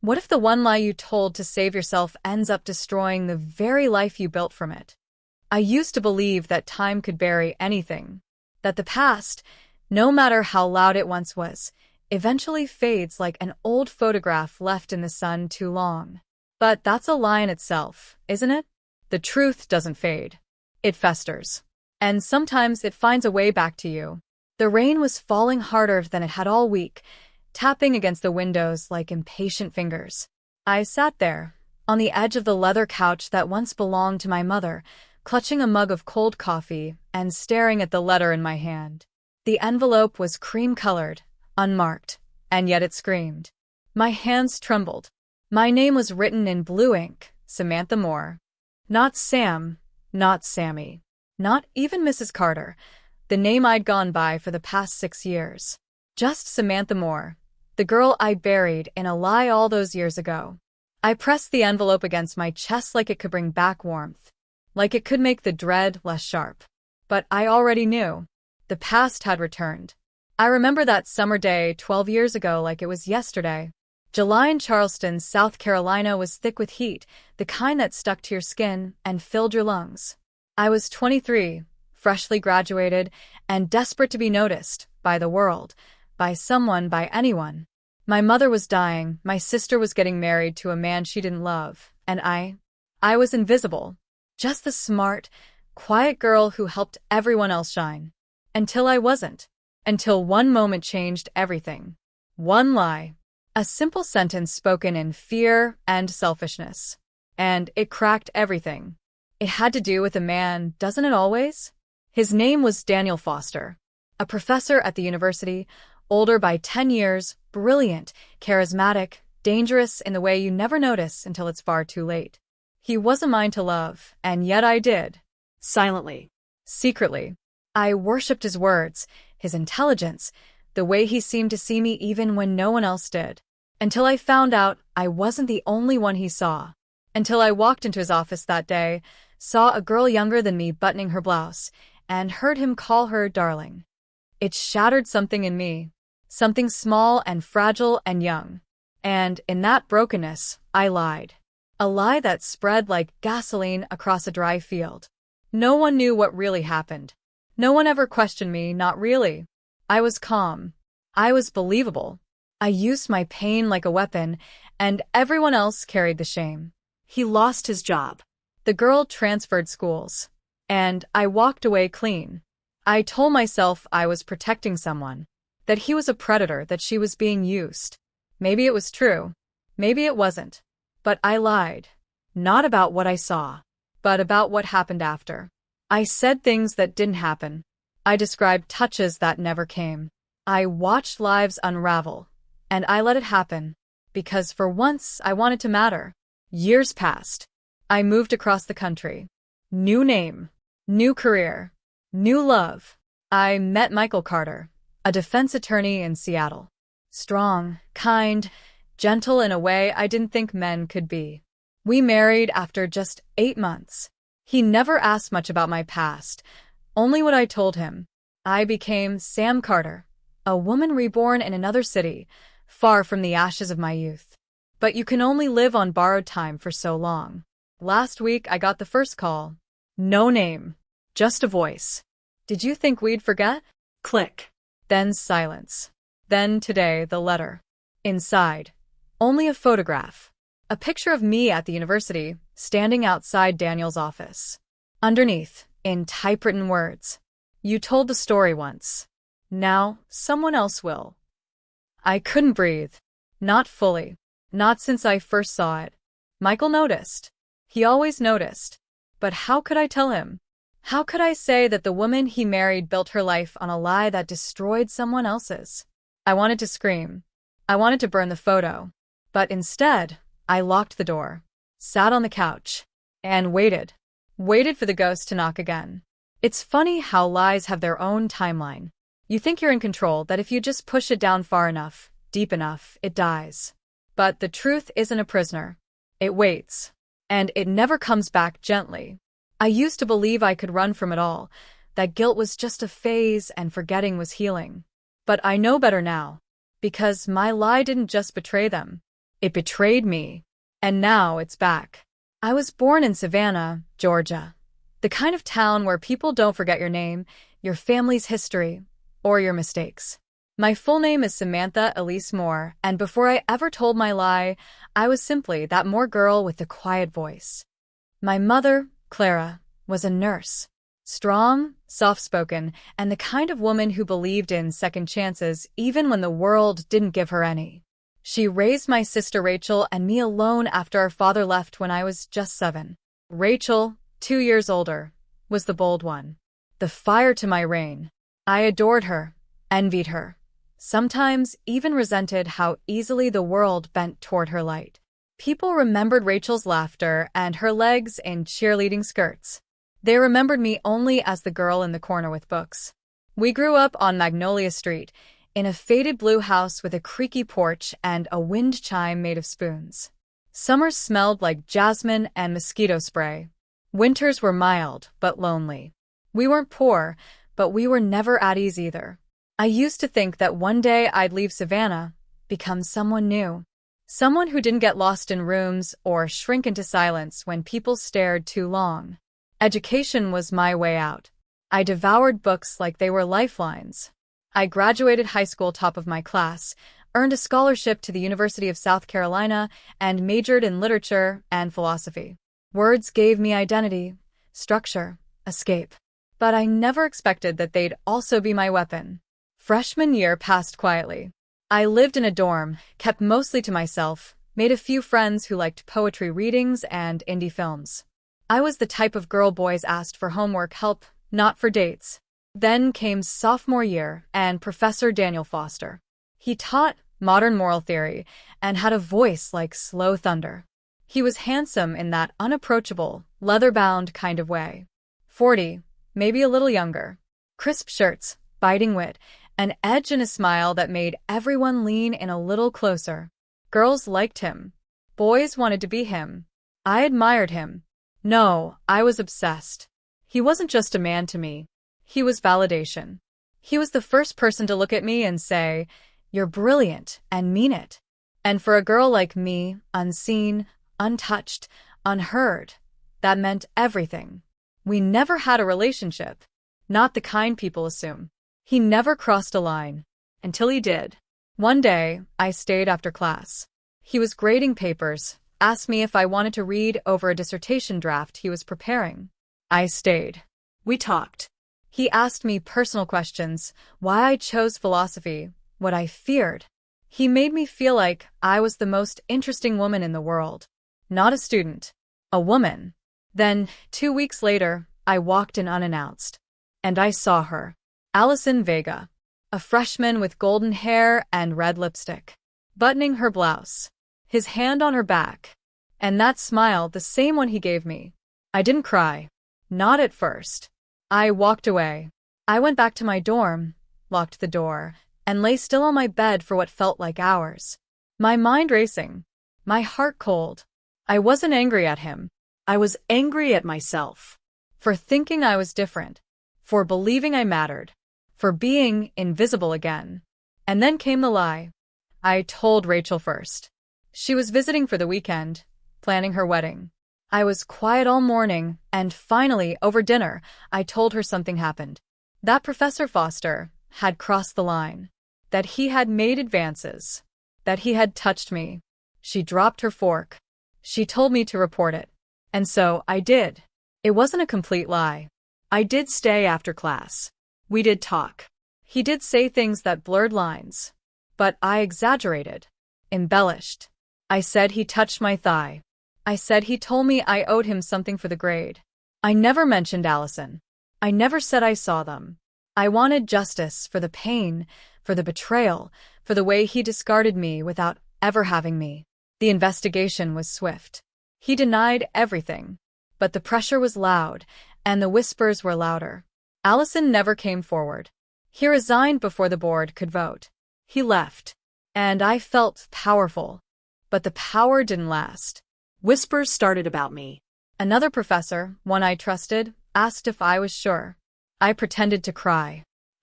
What if the one lie you told to save yourself ends up destroying the very life you built from it? I used to believe that time could bury anything, that the past, no matter how loud it once was, eventually fades like an old photograph left in the sun too long. But that's a lie in itself, isn't it? The truth doesn't fade. It festers. And sometimes it finds a way back to you. The rain was falling harder than it had all week, tapping against the windows like impatient fingers. I sat there, on the edge of the leather couch that once belonged to my mother, clutching a mug of cold coffee and staring at the letter in my hand. The envelope was cream-colored, unmarked, and yet it screamed. My hands trembled. My name was written in blue ink, Samantha Moore. Not Sam, not Sammy, not even Mrs. Carter, the name I'd gone by for the past 6 years. Just Samantha Moore, the girl I buried in a lie all those years ago. I pressed the envelope against my chest like it could bring back warmth, like it could make the dread less sharp. But I already knew. The past had returned. I remember that summer day 12 years ago like it was yesterday. July in Charleston, South Carolina was thick with heat, the kind that stuck to your skin and filled your lungs. I was 23, freshly graduated, and desperate to be noticed, by the world, by someone, by anyone. My mother was dying, my sister was getting married to a man she didn't love, and I was invisible. Just the smart, quiet girl who helped everyone else shine. Until I wasn't. Until one moment changed everything. One lie. A simple sentence spoken in fear and selfishness. And it cracked everything. It had to do with a man, doesn't it always? His name was Daniel Foster. A professor at the university, older by 10 years, brilliant, charismatic, dangerous in the way you never notice until it's far too late. He wasn't mine to love, and yet I did. Silently. Secretly. I worshipped his words, his intelligence, the way he seemed to see me even when no one else did. Until I found out I wasn't the only one he saw. Until I walked into his office that day, saw a girl younger than me buttoning her blouse, and heard him call her darling. It shattered something in me. Something small and fragile and young. And in that brokenness, I lied. A lie that spread like gasoline across a dry field. No one knew what really happened. No one ever questioned me, not really. I was calm. I was believable. I used my pain like a weapon, and everyone else carried the shame. He lost his job. The girl transferred schools. And I walked away clean. I told myself I was protecting someone. That he was a predator, that she was being used. Maybe it was true. Maybe it wasn't. But I lied. Not about what I saw, but about what happened after. I said things that didn't happen. I described touches that never came. I watched lives unravel. And I let it happen. Because for once, I wanted to matter. Years passed. I moved across the country. New name. New career. New love. I met Michael Carter, a defense attorney in Seattle. Strong, kind, gentle in a way I didn't think men could be. We married after just 8 months. He never asked much about my past, only what I told him. I became Sam Carter, a woman reborn in another city, far from the ashes of my youth. But you can only live on borrowed time for so long. Last week I got the first call. No name. Just a voice. Did you think we'd forget? Click. Then silence. Then today, the letter. Inside. Only a photograph. A picture of me at the university, standing outside Daniel's office. Underneath, in typewritten words. You told the story once. Now, someone else will. I couldn't breathe. Not fully. Not since I first saw it. Michael noticed. He always noticed. But how could I tell him? How could I say that the woman he married built her life on a lie that destroyed someone else's? I wanted to scream. I wanted to burn the photo. But instead, I locked the door, sat on the couch, and waited. Waited for the ghost to knock again. It's funny how lies have their own timeline. You think you're in control, that if you just push it down far enough, deep enough, it dies. But the truth isn't a prisoner. It waits. And it never comes back gently. I used to believe I could run from it all, that guilt was just a phase and forgetting was healing. But I know better now. Because my lie didn't just betray them. It betrayed me. And now it's back. I was born in Savannah, Georgia. The kind of town where people don't forget your name, your family's history, or your mistakes. My full name is Samantha Elise Moore, and before I ever told my lie, I was simply that Moore girl with the quiet voice. My mother, Clara, was a nurse. Strong, soft-spoken, and the kind of woman who believed in second chances even when the world didn't give her any. She raised my sister Rachel and me alone after our father left when I was just 7. Rachel, 2 years older, was the bold one. The fire to my reign. I adored her, envied her, sometimes even resented how easily the world bent toward her light. People remembered Rachel's laughter and her legs in cheerleading skirts. They remembered me only as the girl in the corner with books. We grew up on Magnolia Street, in a faded blue house with a creaky porch and a wind chime made of spoons. Summers smelled like jasmine and mosquito spray. Winters were mild but lonely. We weren't poor, but we were never at ease either. I used to think that one day I'd leave Savannah, become someone new. Someone who didn't get lost in rooms or shrink into silence when people stared too long. Education was my way out. I devoured books like they were lifelines. I graduated high school top of my class, earned a scholarship to the University of South Carolina, and majored in literature and philosophy. Words gave me identity, structure, escape. But I never expected that they'd also be my weapon. Freshman year passed quietly. I lived in a dorm, kept mostly to myself, made a few friends who liked poetry readings and indie films. I was the type of girl boys asked for homework help, not for dates. Then came sophomore year and Professor Daniel Foster. He taught modern moral theory and had a voice like slow thunder. He was handsome in that unapproachable, leather-bound kind of way. 40, maybe a little younger. Crisp shirts, biting wit, an edge and a smile that made everyone lean in a little closer. Girls liked him. Boys wanted to be him. I admired him. No, I was obsessed. He wasn't just a man to me. He was validation. He was the first person to look at me and say, "You're brilliant," and mean it. And for a girl like me, unseen, untouched, unheard, that meant everything. We never had a relationship. Not the kind people assume. He never crossed a line. Until he did. One day, I stayed after class. He was grading papers, asked me if I wanted to read over a dissertation draft he was preparing. I stayed. We talked. He asked me personal questions, why I chose philosophy, what I feared. He made me feel like I was the most interesting woman in the world. Not a student. A woman. Then, 2 weeks later, I walked in unannounced. And I saw her. Allison Vega. A freshman with golden hair and red lipstick. Buttoning her blouse. His hand on her back. And that smile, the same one he gave me. I didn't cry. Not at first. I walked away. I went back to my dorm, locked the door, and lay still on my bed for what felt like hours. My mind racing. My heart cold. I wasn't angry at him. I was angry at myself. For thinking I was different. For believing I mattered. For being invisible again. And then came the lie. I told Rachel first. She was visiting for the weekend, planning her wedding. I was quiet all morning, and finally, over dinner, I told her something happened. That Professor Foster had crossed the line. That he had made advances. That he had touched me. She dropped her fork. She told me to report it. And so I did. It wasn't a complete lie. I did stay after class. We did talk. He did say things that blurred lines. But I exaggerated. Embellished. I said he touched my thigh. I said he told me I owed him something for the grade. I never mentioned Allison. I never said I saw them. I wanted justice for the pain, for the betrayal, for the way he discarded me without ever having me. The investigation was swift. He denied everything. But the pressure was loud, and the whispers were louder. Allison never came forward. He resigned before the board could vote. He left. And I felt powerful. But the power didn't last. Whispers started about me. Another professor, one I trusted, asked if I was sure. I pretended to cry.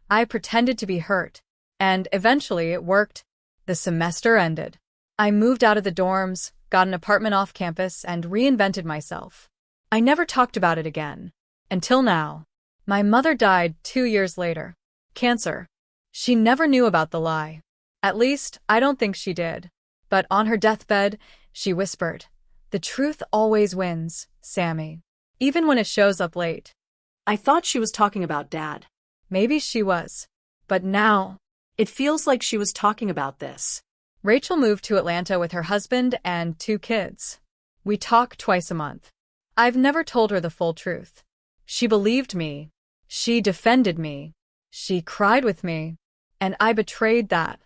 I pretended to be hurt. And eventually it worked. The semester ended. I moved out of the dorms, got an apartment off campus, and reinvented myself. I never talked about it again. Until now. My mother died 2 years later. Cancer. She never knew about the lie. At least, I don't think she did. But on her deathbed, she whispered, "The truth always wins, Sammy. Even when it shows up late." I thought she was talking about Dad. Maybe she was. But now, it feels like she was talking about this. Rachel moved to Atlanta with her husband and 2 kids. We talk twice a month. I've never told her the full truth. She believed me. She defended me. She cried with me. And I betrayed that.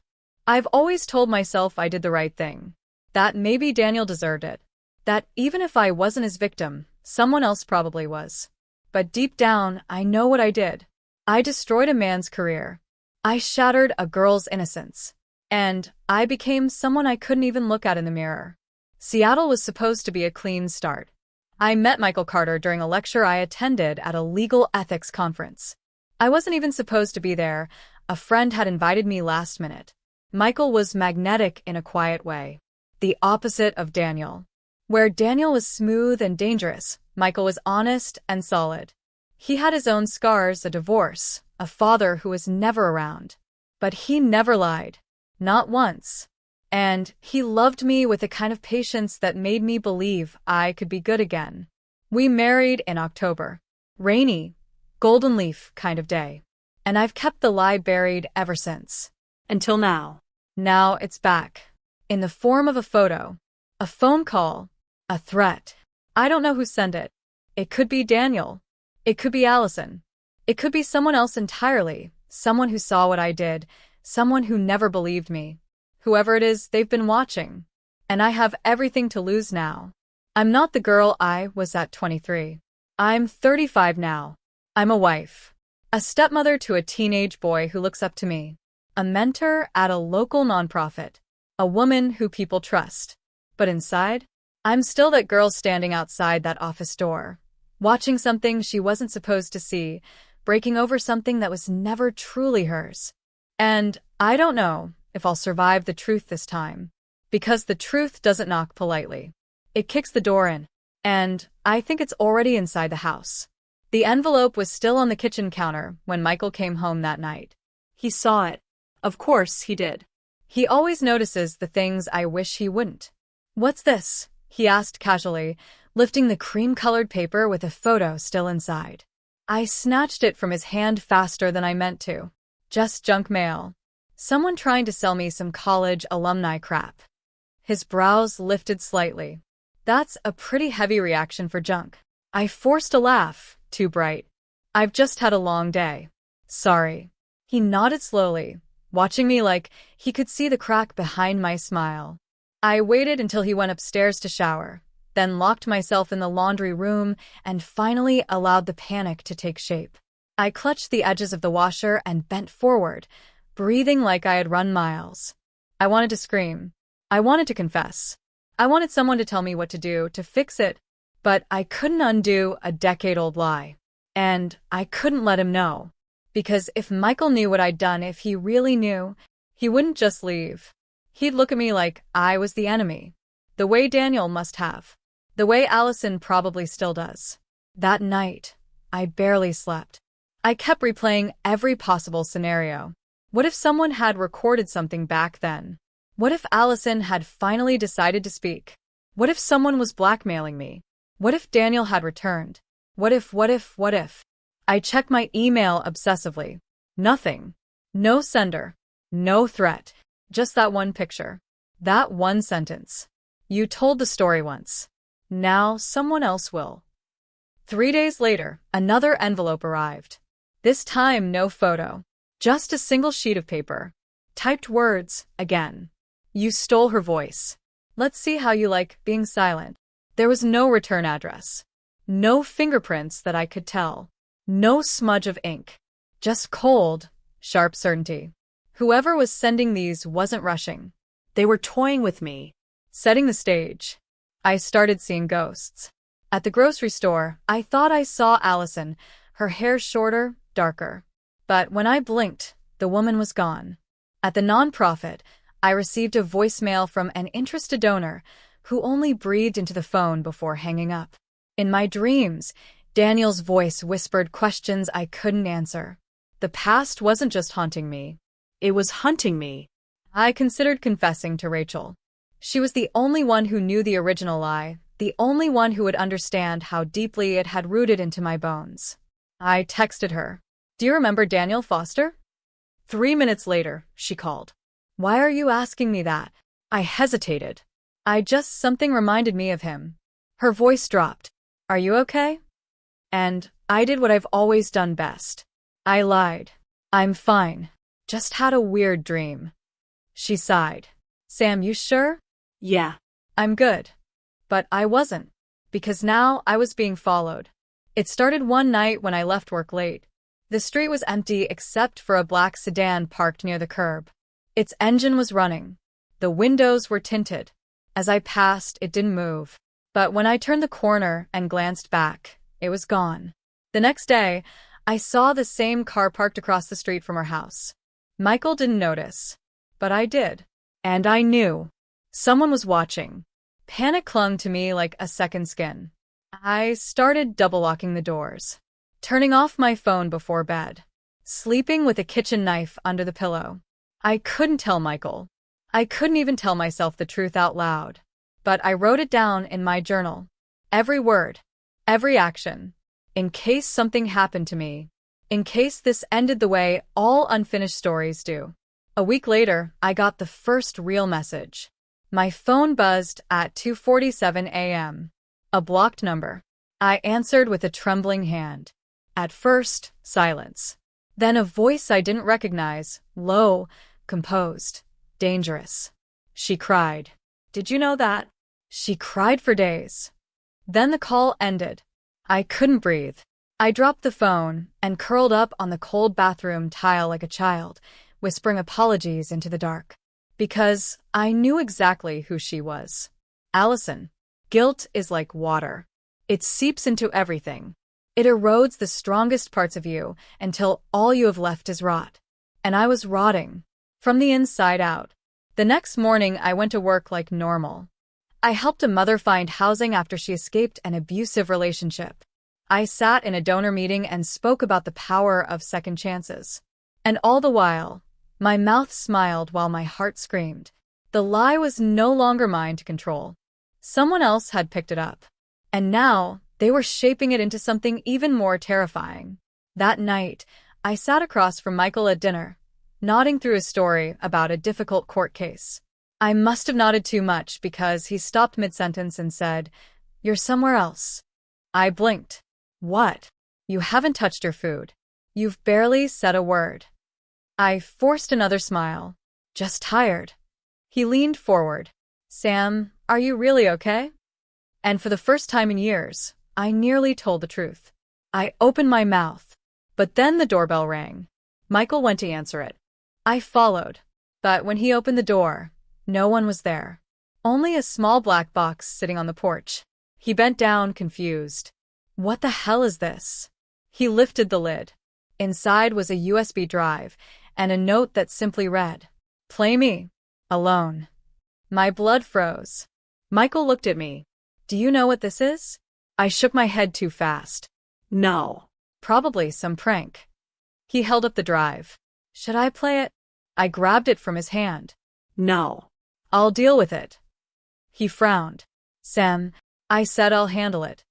I've always told myself I did the right thing. That maybe Daniel deserved it. That even if I wasn't his victim, someone else probably was. But deep down, I know what I did. I destroyed a man's career. I shattered a girl's innocence. And I became someone I couldn't even look at in the mirror. Seattle was supposed to be a clean start. I met Michael Carter during a lecture I attended at a legal ethics conference. I wasn't even supposed to be there. A friend had invited me last minute. Michael was magnetic in a quiet way. The opposite of Daniel. Where Daniel was smooth and dangerous, Michael was honest and solid. He had his own scars, a divorce, a father who was never around. But he never lied. Not once. And he loved me with a kind of patience that made me believe I could be good again. We married in October. Rainy, golden leaf kind of day. And I've kept the lie buried ever since. Until now. Now it's back. In the form of a photo. A phone call. A threat. I don't know who sent it. It could be Daniel. It could be Allison. It could be someone else entirely. Someone who saw what I did. Someone who never believed me. Whoever it is, they've been watching. And I have everything to lose now. I'm not the girl I was at 23. I'm 35 now. I'm a wife. A stepmother to a teenage boy who looks up to me. A mentor at a local nonprofit. A woman who people trust. But inside, I'm still that girl standing outside that office door. Watching something she wasn't supposed to see. Breaking over something that was never truly hers. And I don't know if I'll survive the truth this time. Because the truth doesn't knock politely. It kicks the door in. And I think it's already inside the house. The envelope was still on the kitchen counter when Michael came home that night. He saw it. Of course he did. He always notices the things I wish he wouldn't. "What's this?" he asked casually, lifting the cream-colored paper with a photo still inside. I snatched it from his hand faster than I meant to. Just junk mail. Someone trying to sell me some college alumni crap. His brows lifted slightly. That's a pretty heavy reaction for junk. I forced a laugh, too bright. I've just had a long day. Sorry. He nodded slowly, watching me like he could see the crack behind my smile. I waited until he went upstairs to shower, then locked myself in the laundry room and finally allowed the panic to take shape. I clutched the edges of the washer and bent forward, breathing like I had run miles. I wanted to scream. I wanted to confess. I wanted someone to tell me what to do to fix it, but I couldn't undo a decade-old lie. And I couldn't let him know. Because if Michael knew what I'd done, if he really knew, he wouldn't just leave. He'd look at me like I was the enemy. The way Daniel must have. The way Allison probably still does. That night, I barely slept. I kept replaying every possible scenario. What if someone had recorded something back then? What if Allison had finally decided to speak? What if someone was blackmailing me? What if Daniel had returned? What if? I checked my email obsessively. Nothing. No sender. No threat. Just that one picture. That one sentence. "You told the story once. Now someone else will." 3 days later, another envelope arrived. This time, no photo. Just a single sheet of paper. Typed words, again. "You stole her voice. Let's see how you like being silent." There was no return address. No fingerprints that I could tell. No smudge of ink. Just cold, sharp certainty. Whoever was sending these wasn't rushing. They were toying with me. Setting the stage. I started seeing ghosts. At the grocery store, I thought I saw Allison, her hair shorter, darker. But when I blinked, the woman was gone. At the nonprofit, I received a voicemail from an interested donor who only breathed into the phone before hanging up. In my dreams, Daniel's voice whispered questions I couldn't answer. The past wasn't just haunting me. It was hunting me. I considered confessing to Rachel. She was the only one who knew the original lie, the only one who would understand how deeply it had rooted into my bones. I texted her. Do you remember Daniel Foster? 3 minutes later, she called. Why are you asking me that? I hesitated. Something reminded me of him. Her voice dropped. Are you okay? And I did what I've always done best. I lied. I'm fine. Just had a weird dream. She sighed. Sam, you sure? Yeah. I'm good. But I wasn't. Because now I was being followed. It started one night when I left work late. The street was empty except for a black sedan parked near the curb. Its engine was running. The windows were tinted. As I passed, it didn't move. But when I turned the corner and glanced back, it was gone. The next day, I saw the same car parked across the street from our house. Michael didn't notice. But I did. And I knew. Someone was watching. Panic clung to me like a second skin. I started double-locking the doors. Turning off my phone before bed. Sleeping with a kitchen knife under the pillow. I couldn't tell Michael. I couldn't even tell myself the truth out loud. But I wrote it down in my journal. Every word. Every action. In case something happened to me. In case this ended the way all unfinished stories do. A week later, I got the first real message. My phone buzzed at 2:47 a.m. A blocked number. I answered with a trembling hand. At first, silence. Then a voice I didn't recognize, low, composed, dangerous. She cried. Did you know that? She cried for days. Then the call ended. I couldn't breathe. I dropped the phone and curled up on the cold bathroom tile like a child, whispering apologies into the dark. Because I knew exactly who she was. Allison. Guilt is like water. It seeps into everything. It erodes the strongest parts of you until all you have left is rot. And I was rotting. From the inside out. The next morning, I went to work like normal. I helped a mother find housing after she escaped an abusive relationship. I sat in a donor meeting and spoke about the power of second chances. And all the while, my mouth smiled while my heart screamed. The lie was no longer mine to control. Someone else had picked it up. And now, they were shaping it into something even more terrifying. That night, I sat across from Michael at dinner, nodding through a story about a difficult court case. I must have nodded too much because he stopped mid-sentence and said, "You're somewhere else." I blinked. What? You haven't touched your food. You've barely said a word. I forced another smile. Just tired. He leaned forward. Sam, are you really okay? And for the first time in years, I nearly told the truth. I opened my mouth. But then the doorbell rang. Michael went to answer it. I followed. But when he opened the door, no one was there. Only a small black box sitting on the porch. He bent down, confused. What the hell is this? He lifted the lid. Inside was a USB drive and a note that simply read, "Play me. Alone." My blood froze. Michael looked at me. Do you know what this is? I shook my head too fast. No. Probably some prank. He held up the drive. Should I play it? I grabbed it from his hand. No. I'll deal with it. He frowned. Sam, I said I'll handle it.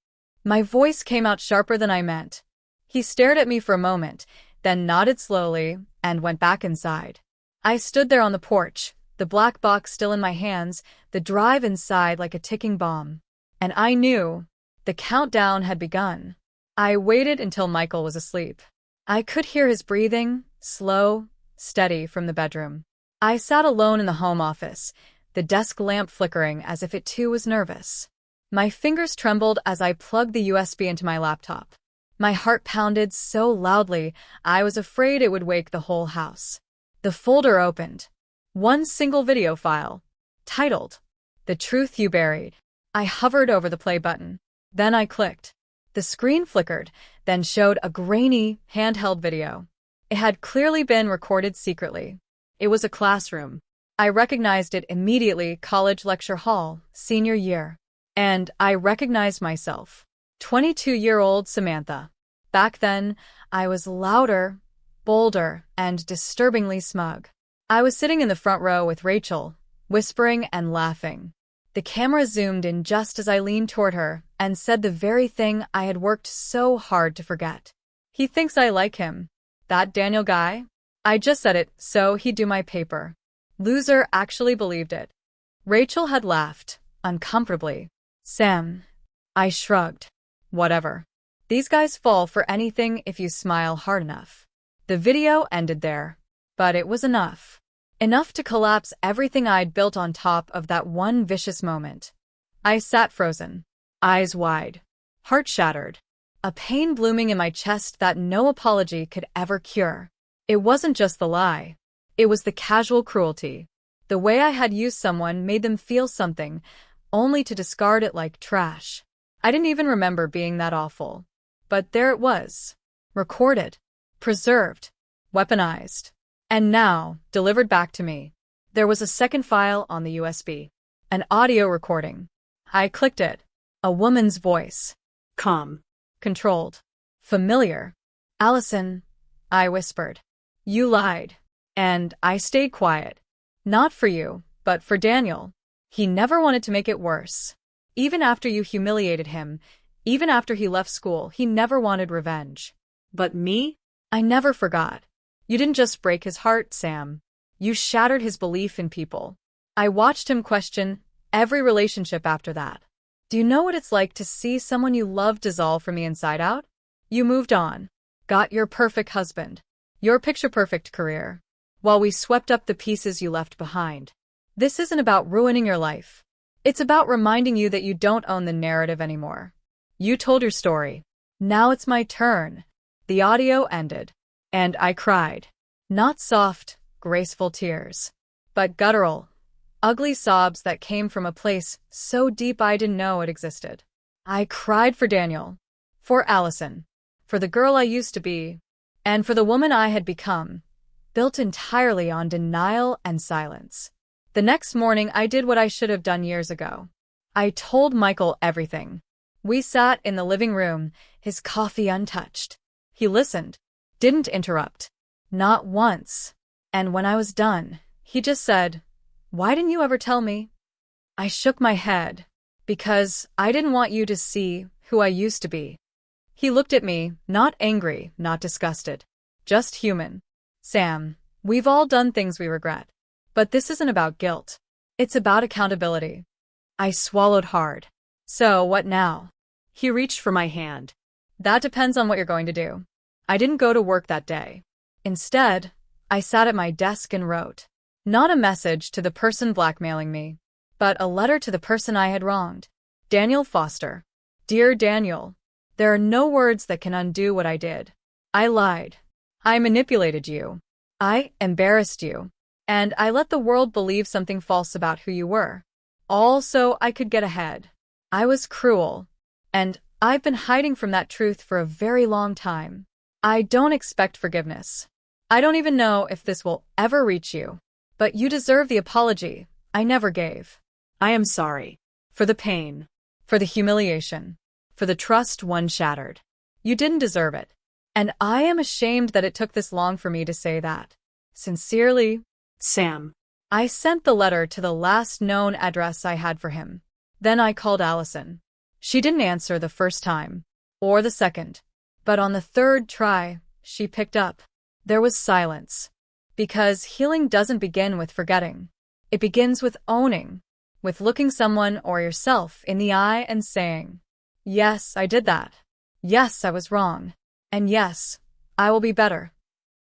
My voice came out sharper than I meant. He stared at me for a moment, then nodded slowly and went back inside. I stood there on the porch, the black box still in my hands, the drive inside like a ticking bomb. And I knew the countdown had begun. I waited until Michael was asleep. I could hear his breathing, slow, steady from the bedroom. I sat alone in the home office, the desk lamp flickering as if it too was nervous. My fingers trembled as I plugged the USB into my laptop. My heart pounded so loudly I was afraid it would wake the whole house. The folder opened. One single video file. Titled, "The Truth You Buried." I hovered over the play button. Then I clicked. The screen flickered, then showed a grainy, handheld video. It had clearly been recorded secretly. It was a classroom. I recognized it immediately, college lecture hall, senior year. And I recognized myself. 22-year-old Samantha. Back then, I was louder, bolder, and disturbingly smug. I was sitting in the front row with Rachel, whispering and laughing. The camera zoomed in just as I leaned toward her and said the very thing I had worked so hard to forget. He thinks I like him. That Daniel guy? I just said it so he'd do my paper. Loser actually believed it. Rachel had laughed, uncomfortably. Sam. I shrugged. Whatever. These guys fall for anything if you smile hard enough. The video ended there. But it was enough. Enough to collapse everything I'd built on top of that one vicious moment. I sat frozen, eyes wide, heart shattered, a pain blooming in my chest that no apology could ever cure. It wasn't just the lie. It was the casual cruelty. The way I had used someone made them feel something, only to discard it like trash. I didn't even remember being that awful. But there it was. Recorded, preserved, weaponized. And now, delivered back to me. There was a second file on the USB. An audio recording. I clicked it. A woman's voice. Calm. Controlled. Familiar. Allison, I whispered. You lied. And I stayed quiet. Not for you, but for Daniel. He never wanted to make it worse. Even after you humiliated him, even after he left school, he never wanted revenge. But me? I never forgot. You didn't just break his heart, Sam. You shattered his belief in people. I watched him question every relationship after that. Do you know what it's like to see someone you love dissolve from the inside out? You moved on. Got your perfect husband. Your picture-perfect career. While we swept up the pieces you left behind. This isn't about ruining your life. It's about reminding you that you don't own the narrative anymore. You told your story. Now it's my turn. The audio ended. And I cried. Not soft, graceful tears, but guttural, ugly sobs that came from a place so deep I didn't know it existed. I cried for Daniel, for Allison, for the girl I used to be, and for the woman I had become, built entirely on denial and silence. The next morning, I did what I should have done years ago. I told Michael everything. We sat in the living room, his coffee untouched. He listened. Didn't interrupt. Not once. And when I was done, he just said, "Why didn't you ever tell me?" I shook my head. Because I didn't want you to see who I used to be. He looked at me, not angry, not disgusted. Just human. Sam, we've all done things we regret. But this isn't about guilt. It's about accountability. I swallowed hard. So, what now? He reached for my hand. That depends on what you're going to do. I didn't go to work that day. Instead, I sat at my desk and wrote. Not a message to the person blackmailing me, but a letter to the person I had wronged. Daniel Foster. Dear Daniel, there are no words that can undo what I did. I lied. I manipulated you. I embarrassed you. And I let the world believe something false about who you were. All so I could get ahead. I was cruel. And I've been hiding from that truth for a very long time. I don't expect forgiveness. I don't even know if this will ever reach you. But you deserve the apology I never gave. I am sorry. For the pain. For the humiliation. For the trust one shattered. You didn't deserve it. And I am ashamed that it took this long for me to say that. Sincerely, Sam. I sent the letter to the last known address I had for him. Then I called Allison. She didn't answer the first time. Or the second. But on the third try, she picked up. There was silence. Because healing doesn't begin with forgetting. It begins with owning. With looking someone or yourself in the eye and saying, yes, I did that. Yes, I was wrong. And yes, I will be better.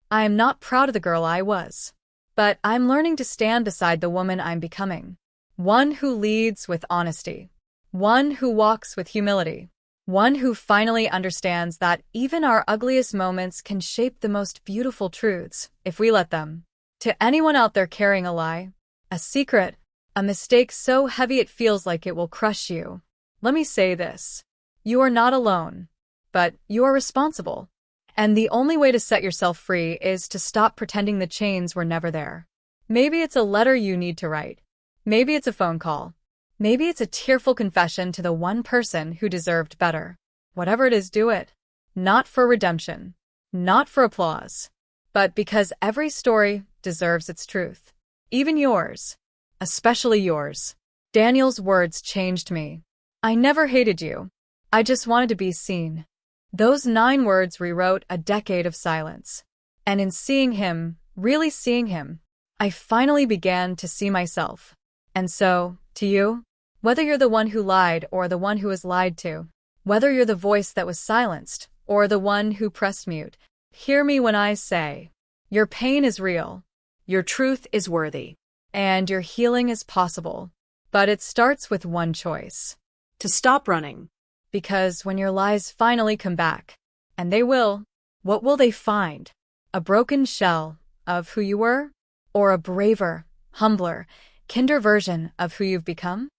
I am not proud of the girl I was. But I'm learning to stand beside the woman I'm becoming. One who leads with honesty. One who walks with humility. One who finally understands that even our ugliest moments can shape the most beautiful truths, if we let them. To anyone out there carrying a lie, a secret, a mistake so heavy it feels like it will crush you, let me say this. You are not alone, but you are responsible. And the only way to set yourself free is to stop pretending the chains were never there. Maybe it's a letter you need to write. Maybe it's a phone call. Maybe it's a tearful confession to the one person who deserved better. Whatever it is, do it. Not for redemption. Not for applause. But because every story deserves its truth. Even yours. Especially yours. Daniel's words changed me. I never hated you. I just wanted to be seen. Those 9 words rewrote a decade of silence. And in seeing him, really seeing him, I finally began to see myself. And so, to you, whether you're the one who lied or the one who was lied to, whether you're the voice that was silenced or the one who pressed mute, hear me when I say, your pain is real, Your truth is worthy. and your healing is possible. But it starts with one choice. To stop running. Because when your lies finally come back, and they will, what will they find? A broken shell of who you were? Or a braver, humbler, kinder version of who you've become?